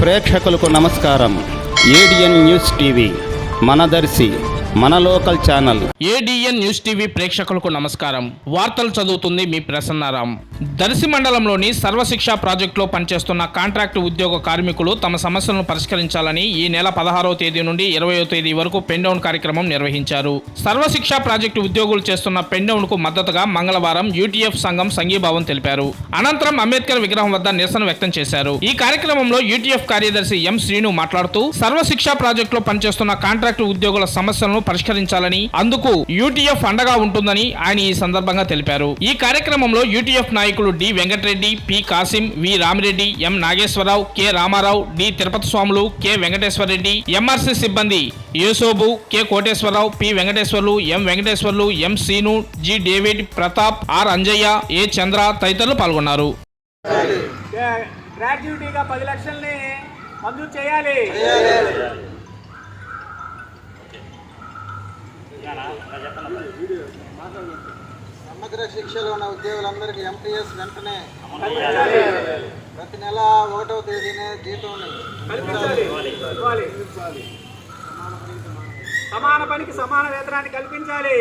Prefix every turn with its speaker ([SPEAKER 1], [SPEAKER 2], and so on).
[SPEAKER 1] ప్రేక్షకులకు నమస్కారం. ADN news TV మనదర్శి మన local channel.
[SPEAKER 2] ADN news TV ప్రేక్షకులకు నమస్కారం. వార్తలు చదువుతుంది మీ ప్రసన్నారాం. దర్శి మండలంలోని సర్వశిక్ష ప్రాజెక్టులో పనిచేస్తున్న కాంట్రాక్టు ఉద్యోగ కార్మికులు తమ సమస్యలను పరిష్కరించాలని ఈ నెల 16వ తేదీ నుండి 20వ తేదీ వరకు పెన్డౌన్ కార్యక్రమం నిర్వహించారు. సర్వశిక్ష ప్రాజెక్టు ఉద్యోగులు చేస్తున్న పెన్డౌన్ కు మద్దతుగా మంగళవారం యూటీఎఫ్ సంఘం సంఘీభావం తెలిపారు. అనంతరం అంబేద్కర్ విగ్రహం వద్ద నిరసన వ్యక్తం చేశారు. ఈ కార్యక్రమంలో యూటీఎఫ్ కార్యదర్శి ఎం శ్రీను మాట్లాడుతూ సర్వశిక్ష ప్రాజెక్టులో పనిచేస్తున్న కాంట్రాక్టు ఉద్యోగుల సమస్యలను పరిష్కరించాలని, అందుకు యూటీఎఫ్ అండగా ఉంటుందని ఆయన ఈ సందర్భంగా తెలిపారు. ఈ కార్యక్రమంలో యూటీఎఫ్ నాయకులు D Venkata Reddy, P Kasim, V Rami Reddy, M Nageswara Rao, K Rama Rao, D Tirupati Swamulu, K Venkateswara Reddy, MRC సిబ్బంది Yesobu, K Koteswara Rao, P Venkateswarlu, M Venkateswarlu, M Seenu, G David, Pratap, R Anjaiah, A Chandra తదితరులు పాల్గొన్నారు.
[SPEAKER 3] గ్రాడ్యుయేటీగా 10 లక్షల్ని మంజూరు చేయాలి.
[SPEAKER 4] సమగ్ర శిక్షలో ఉన్న ఉద్యోగులందరికీ ఎంటీఎస్ వెంటనే ప్రతి నెల 1వ తేదీనే జీతం
[SPEAKER 3] సమాన పనికి సమాన వేతనాన్ని కల్పించాలి.